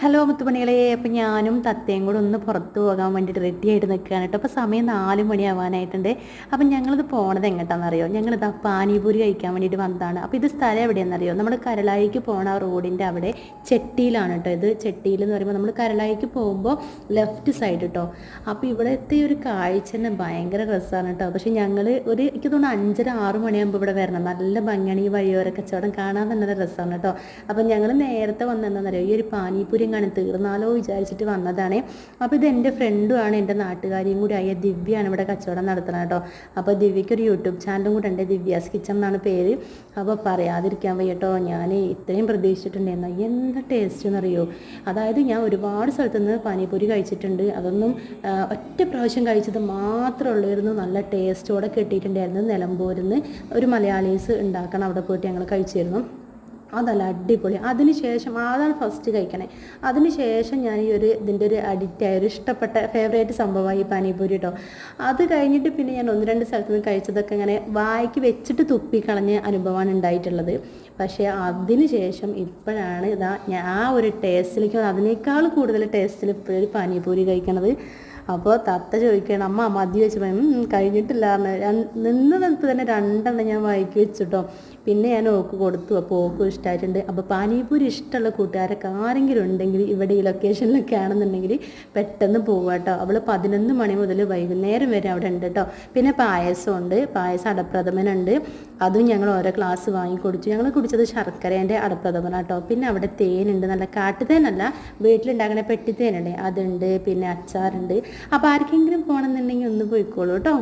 Hello മുത്തുമണികളെ, അപ്പം ഞാനും തത്തയും കൂടെ ഒന്ന് പുറത്ത് പോകാൻ വേണ്ടിയിട്ട് റെഡി ആയിട്ട് നിൽക്കുകയാണ് കേട്ടോ. അപ്പോൾ സമയം 4 മണിയാവാനായിട്ടുണ്ട്. അപ്പം ഞങ്ങളിത് പോണത് എങ്ങോട്ടാണെന്നറിയോ? ഞങ്ങളിത് പാനിപൂരി കഴിക്കാൻ വേണ്ടിയിട്ട് വന്നതാണ്. അപ്പോൾ ഇത് സ്ഥലം എവിടെയാണെന്നറിയോ? നമ്മൾ കരളായിക്ക് പോണ റോഡിൻ്റെ അവിടെ ചെട്ടിയിലാണ് കേട്ടോ. ഇത് ചെട്ടിയിൽ എന്ന് പറയുമ്പോൾ നമ്മൾ കരളായിക്ക് പോകുമ്പോൾ ലെഫ്റ്റ് സൈഡ് കേട്ടോ. അപ്പോൾ ഇവിടുത്തെ ഒരു കാഴ്ച തന്നെ ഭയങ്കര രസമാണ് കേട്ടോ. പക്ഷേ ഞങ്ങൾ എനിക്ക് തോന്നുന്നു 5:30-6 മണിയാകുമ്പോൾ ഇവിടെ വരണം. നല്ല ഭംഗിയാണ് ഈ വഴിയോര കച്ചവടം കാണാൻ തന്നെ രസമാണ് കേട്ടോ. അപ്പം ഞങ്ങൾ നേരത്തെ വന്നതെന്താണെന്നറിയോ? ഈ ഒരു പാനിപൂരി തീർന്നാലോ വിചാരിച്ചിട്ട് വന്നതാണ്. അപ്പോൾ ഇത് എൻ്റെ ഫ്രണ്ടുമാണ്, എൻ്റെ നാട്ടുകാരിയും കൂടി ആയ ദിവ്യയാണ് ഇവിടെ കച്ചവടം നടത്തുന്നത് കേട്ടോ. അപ്പോൾ ദിവ്യയ്ക്ക് ഒരു യൂട്യൂബ് ചാനലും കൂടെ ഉണ്ട്, ദിവ്യാസ് കിച്ചൺ എന്നാണ് പേര്. അപ്പോൾ പറയാതിരിക്കാൻ വയ്യ കേട്ടോ, ഞാൻ ഇത്രയും പ്രതീക്ഷിച്ചിട്ടുണ്ടായിരുന്നു. എന്താ ടേസ്റ്റ് എന്നറിയോ? അതായത് ഞാൻ ഒരുപാട് സ്ഥലത്തുനിന്ന് പാനിപൂരി കഴിച്ചിട്ടുണ്ട്, അതൊന്നും ഒറ്റ പ്രാവശ്യം കഴിച്ചത് മാത്രമേ ഉള്ളായിരുന്നു. നല്ല ടേസ്റ്റോടെ കിട്ടിയിട്ടുണ്ടായിരുന്നു. നിലമ്പൂരിൽ നിന്ന് ഒരു മലയാളീസ് ഉണ്ടാക്കണം, അവിടെ പോയിട്ട് ഞങ്ങൾ കഴിച്ചിരുന്നു. അതല്ല അടിപൊളി. അതിനുശേഷം അതാണ് ഫസ്റ്റ് കഴിക്കണേ. അതിനുശേഷം ഞാൻ ഇതിൻ്റെ ഒരു അഡിക്റ്റായ ഒരു ഇഷ്ടപ്പെട്ട ഫേവറേറ്റ് സംഭവമായി ഈ പാനിപൂരി കേട്ടോ. അത് കഴിഞ്ഞിട്ട് പിന്നെ ഞാൻ 1-2 സ്ഥലത്ത് നിന്ന് കഴിച്ചതൊക്കെ ഇങ്ങനെ വായിക്ക് വെച്ചിട്ട് തുപ്പിക്കളഞ്ഞ അനുഭവമാണ് ഉണ്ടായിട്ടുള്ളത്. പക്ഷേ അതിന് ശേഷം ഇപ്പോഴാണ് ഞാൻ ആ ഒരു ടേസ്റ്റിലേക്ക്, അതിനേക്കാൾ കൂടുതൽ ടേസ്റ്റിൽ ഇപ്പോഴൊരു പാനിപൂരി കഴിക്കണത്. അപ്പോൾ തത്ത ചോദിക്കുകയാണ്, അമ്മ മതി വെച്ച് കഴിഞ്ഞിട്ടില്ല നിന്ന് നിൽപ്പ് തന്നെ 2 ഞാൻ വായിക്ക് വെച്ചിട്ടോ. പിന്നെ ഞാൻ ഓക്ക് കൊടുത്തു. അപ്പോൾ ഓക്കും ഇഷ്ടമായിട്ടുണ്ട്. അപ്പോൾ പാനിപൂരി ഇഷ്ടമുള്ള കൂട്ടുകാരൊക്കെ ആരെങ്കിലും ഉണ്ടെങ്കിൽ ഇവിടെ ഈ ലൊക്കേഷനിലൊക്കെ ആണെന്നുണ്ടെങ്കിൽ പെട്ടെന്ന് പോകുക കേട്ടോ. അവൾ 11 മണി മുതൽ വൈകുന്നേരം വരെ അവിടെ ഉണ്ട് കേട്ടോ. പിന്നെ പായസമുണ്ട്, പായസം അടപ്രഥമനുണ്ട്. അതും ഞങ്ങൾ ഓരോ ഗ്ലാസ് വാങ്ങിക്കൊടുത്തു. ഞങ്ങൾ കുടിച്ചത് ശർക്കരേൻ്റെ അടപ്രഥമനാണ് കേട്ടോ. പിന്നെ അവിടെ തേനുണ്ട്, നല്ല കാട്ടുതേനല്ല, വീട്ടിലുണ്ടാക്കുന്ന പെട്ടിത്തേനുണ്ട്, അതുണ്ട്. പിന്നെ അച്ചാറുണ്ട്. അപ്പോൾ ആർക്കെങ്കിലും പോകണമെന്നുണ്ടെങ്കിൽ ഒന്ന് പോയിക്കോളൂ കേട്ടോ.